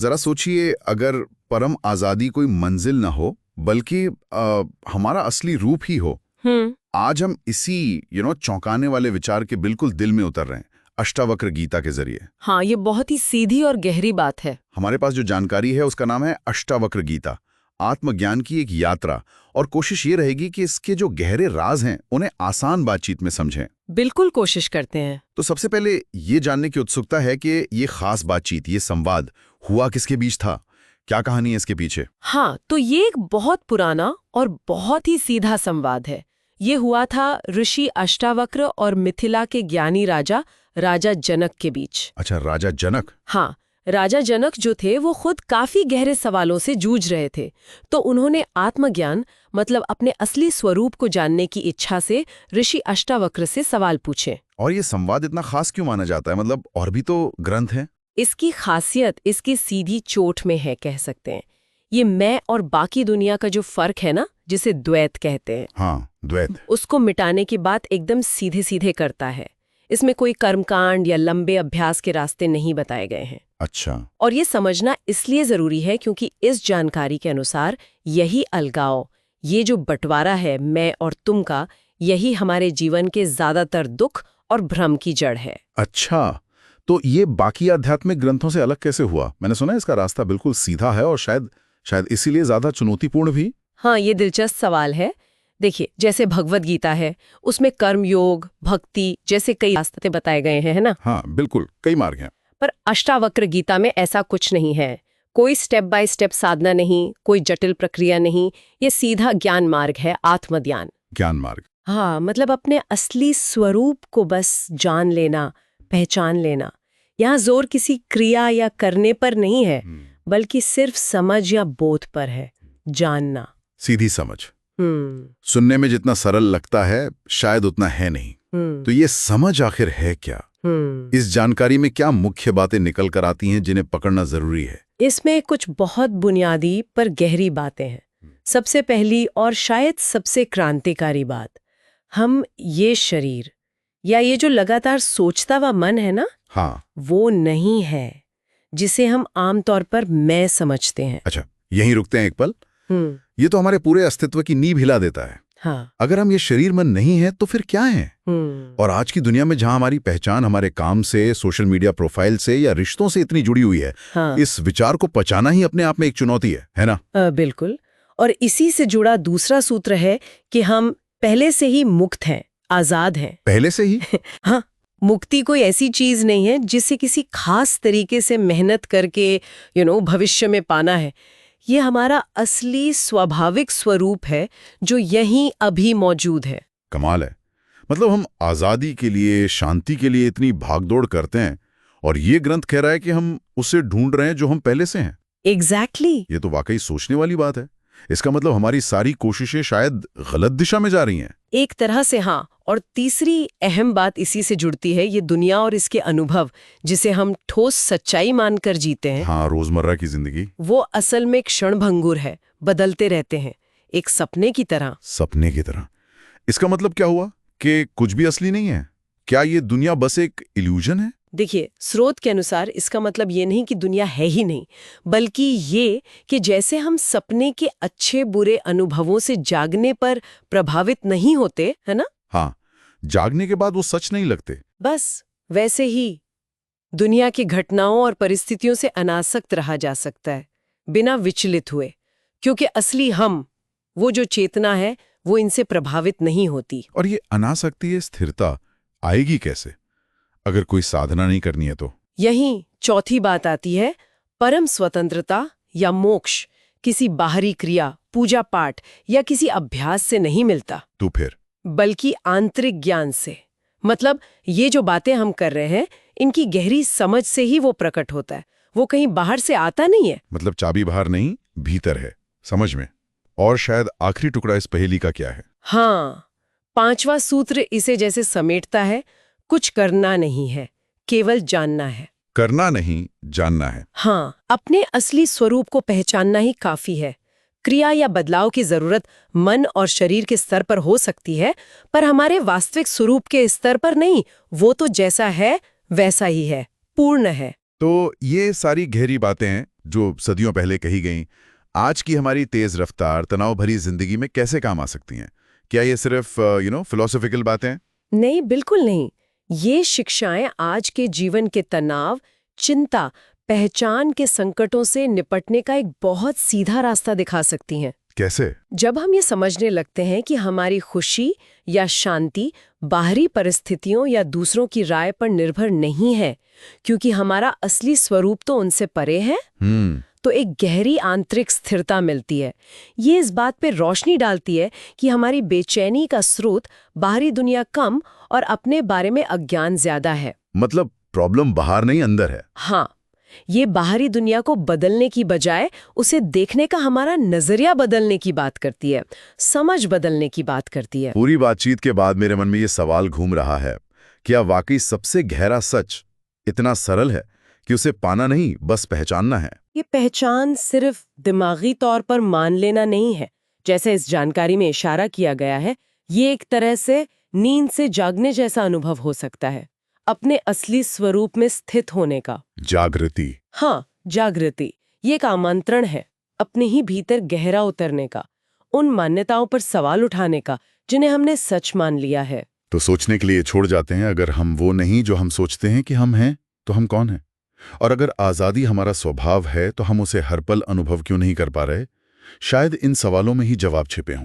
जरा सोचिए, अगर परम आजादी कोई मंजिल न हो बल्कि हमारा असली रूप ही हो। आज हम इसी चौंकाने वाले विचार के बिल्कुल दिल में उतर रहे हैं, अष्टावक्र गीता के जरिए। हाँ, ये बहुत ही सीधी और गहरी बात है। हमारे पास जो जानकारी है उसका नाम है अष्टावक्र गीता, आत्मज्ञान की एक यात्रा। और कोशिश ये रहेगी कि इसके जो गहरे राज हैं उन्हें आसान बातचीत में समझें। बिल्कुल कोशिश करते हैं। तो सबसे पहले ये जानने की उत्सुकता है कि ये खास बातचीत, ये संवाद हुआ किसके बीच था, क्या कहानी है इसके पीछे? हाँ, तो ये एक बहुत पुराना और बहुत ही सीधा संवाद है। ये हुआ था ऋषि अष्टावक्र और मिथिला के ज्ञानी राजा जनक के बीच। अच्छा, राजा जनक। हाँ, राजा जनक जो थे वो खुद काफी गहरे सवालों से जूझ रहे थे। तो उन्होंने आत्मज्ञान मतलब अपने असली स्वरूप को जानने की इच्छा से ऋषि अष्टावक्र से सवाल पूछे। और ये संवाद इतना खास क्यों माना जाता है? मतलब और भी तो ग्रंथ हैं। इसकी खासियत इसकी सीधी चोट में है, कह सकते हैं। ये मैं और बाकी दुनिया का जो फर्क है ना, जिसे द्वैत कहते हैं, हाँ, द्वैत, उसको मिटाने की बात एकदम सीधे सीधे करता है। इसमें कोई कर्मकांड या लंबे अभ्यास के रास्ते नहीं बताए गए हैं। अच्छा। और ये समझना इसलिए जरूरी है क्योंकि इस जानकारी के अनुसार यही अलगाव, ये जो बंटवारा है मैं और तुम का, यही हमारे जीवन के ज्यादातर दुख और भ्रम की जड़ है। अच्छा, तो ये बाकी आध्यात्मिक ग्रंथों से अलग कैसे हुआ? मैंने सुना है इसका रास्ता बिल्कुल सीधा है और शायद इसीलिए ज्यादा चुनौतीपूर्ण भी। हाँ, ये दिलचस्प सवाल है। देखिए, जैसे भगवद गीता है, उसमें कर्म योग, भक्ति जैसे कई रास्ते बताए गए हैं, है ना? हाँ, बिल्कुल, कई मार्ग हैं। पर अष्टावक्र गीता में ऐसा कुछ नहीं है। कोई स्टेप बाय स्टेप साधना नहीं, कोई जटिल प्रक्रिया नहीं। ये सीधा ज्ञान मार्ग है, आत्मज्ञान। ज्ञान मार्ग। हाँ, मतलब अपने असली स्वरूप को बस जान लेना, पहचान लेना। यहाँ जोर किसी क्रिया या करने पर नहीं है, बल्कि सिर्फ समझ या बोध पर है, जानना। सीधी समझ। सुनने में जितना सरल लगता है शायद उतना है नहीं। तो ये समझ आखिर है क्या? इस जानकारी में क्या मुख्य बातें निकल कर आती हैं जिन्हें पकड़ना जरूरी है? इसमें कुछ बहुत बुनियादी पर गहरी बातें हैं। सबसे पहली और शायद सबसे क्रांतिकारी बात, हम ये शरीर या ये जो लगातार सोचता हुआ मन है ना, हाँ, वो नहीं है जिसे हम आमतौर पर मैं समझते हैं। अच्छा, यहीं रुकते हैं एक पल। ये तो हमारे पूरे अस्तित्व की नींव हिला देता है। हाँ। अगर हम ये शरीर मन नहीं है तो फिर क्या है? और आज की दुनिया में जहां हमारी पहचान हमारे काम से, सोशल मीडिया प्रोफाइल से या रिश्तों से इतनी जुड़ी हुई है, हाँ। इस विचार को पचाना ही अपने आप में एक चुनौती है ना? बिल्कुल। और इसी से जुड़ा दूसरा सूत्र है कि हम पहले से ही मुक्त हैं, आजाद हैं। पहले से ही? हाँ, मुक्ति कोई ऐसी चीज नहीं है जिसे किसी खास तरीके से मेहनत करके भविष्य में पाना है। ये हमारा असली स्वाभाविक स्वरूप है जो यहीं अभी मौजूद है। कमाल है। मतलब हम आजादी के लिए, शांति के लिए इतनी भागदौड़ करते हैं और ये ग्रंथ कह रहा है कि हम उसे ढूंढ रहे हैं जो हम पहले से हैं। एग्जैक्टली। ये तो वाकई सोचने वाली बात है। इसका मतलब हमारी सारी कोशिशें शायद गलत दिशा में जा रही हैं। एक तरह से हाँ। और तीसरी अहम बात इसी से जुड़ती है, ये दुनिया और इसके अनुभव जिसे हम ठोस सच्चाई मानकर जीते हैं। हाँ, रोजमर्रा की जिंदगी। वो असल में क्षणभंगुर है, बदलते रहते हैं, एक सपने की तरह। सपने की तरह। इसका मतलब क्या हुआ कि कुछ भी असली नहीं है? क्या ये दुनिया बस एक इल्यूजन है? देखिए, स्रोत के अनुसार इसका मतलब ये नहीं कि दुनिया है ही नहीं, बल्कि ये कि जैसे हम सपने के अच्छे बुरे अनुभवों से जागने पर प्रभावित नहीं होते, है ना? हाँ, जागने के बाद वो सच नहीं लगते। बस वैसे ही दुनिया की घटनाओं और परिस्थितियों से अनासक्त रहा जा सकता है, बिना विचलित हुए, क्योंकि असली हम, वो जो चेतना है, वो इनसे प्रभावित नहीं होती। और ये अनासक्ति, ये स्थिरता आएगी कैसे अगर कोई साधना नहीं करनी है तो? यहीं चौथी बात आती है, परम स्वतंत्रता या मोक्ष किसी बाहरी क्रिया, पूजा पाठ या किसी अभ्यास से नहीं मिलता। तो फिर? बल्कि आंतरिक ज्ञान से। मतलब ये जो बातें हम कर रहे हैं, इनकी गहरी समझ से ही वो प्रकट होता है, वो कहीं बाहर से आता नहीं है। मतलब चाबी बाहर नहीं, भीतर है, समझ में। और शायद आखिरी टुकड़ा इस पहेली का क्या है? हाँ, पांचवा सूत्र इसे जैसे समेटता है, कुछ करना नहीं है, केवल जानना है। करना नहीं, जानना है। हाँ, अपने असली स्वरूप को पहचानना ही काफी है। क्रिया या बदलाव की जरूरत मन और शरीर के स्तर पर हो सकती है, पर हमारे वास्तविक स्वरूप के स्तर पर नहीं। वो तो जैसा है वैसा ही है, पूर्ण है। तो ये सारी गहरी बातें हैं, जो सदियों पहले कही गईं, आज की हमारी तेज रफ्तार तनाव भरी जिंदगी में कैसे काम आ सकती हैं? क्या ये सिर्फ फिलोसॉफिकल बातें हैं? नहीं, बिल्कुल नहीं। ये शिक्षाएं आज के जीवन के तनाव, चिंता, पहचान के संकटों से निपटने का एक बहुत सीधा रास्ता दिखा सकती हैं। कैसे? जब हम ये समझने लगते हैं कि हमारी खुशी या शांति बाहरी परिस्थितियों या दूसरों की राय पर निर्भर नहीं है, क्योंकि हमारा असली स्वरूप तो उनसे परे है, तो एक गहरी आंतरिक स्थिरता मिलती है। ये इस बात पे रोशनी डालती है कि हमारी बेचैनी का स्रोत बाहरी दुनिया कम और अपने बारे में अज्ञान ज्यादा है। मतलब प्रॉब्लम बाहर नहीं, अंदर है। हाँ, ये बाहरी दुनिया को बदलने की बजाय उसे देखने का हमारा नजरिया बदलने की बात करती है, समझ बदलने की बात करती है। पूरी बातचीत के बाद मेरे मन में ये सवाल घूम रहा है, क्या वाकई सबसे गहरा सच इतना सरल है कि उसे पाना नहीं, बस पहचानना है? ये पहचान सिर्फ दिमागी तौर पर मान लेना नहीं है, जैसे इस जानकारी में इशारा किया गया है। ये एक तरह से नींद से जागने जैसा अनुभव हो सकता है, अपने असली स्वरूप में स्थित होने का। जागृति। हाँ, जागृति। ये एक आमंत्रण है अपने ही भीतर गहरा उतरने का, उन मान्यताओं पर सवाल उठाने का जिन्हें हमने सच मान लिया है। तो सोचने के लिए छोड़ जाते हैं, अगर हम वो नहीं जो हम सोचते हैं कि हम हैं, तो हम कौन हैं? और अगर आज़ादी हमारा स्वभाव है, तो हम उसे हर पल अनुभव क्यों नहीं कर पा रहे? शायद इन सवालों में ही जवाब छिपे हों।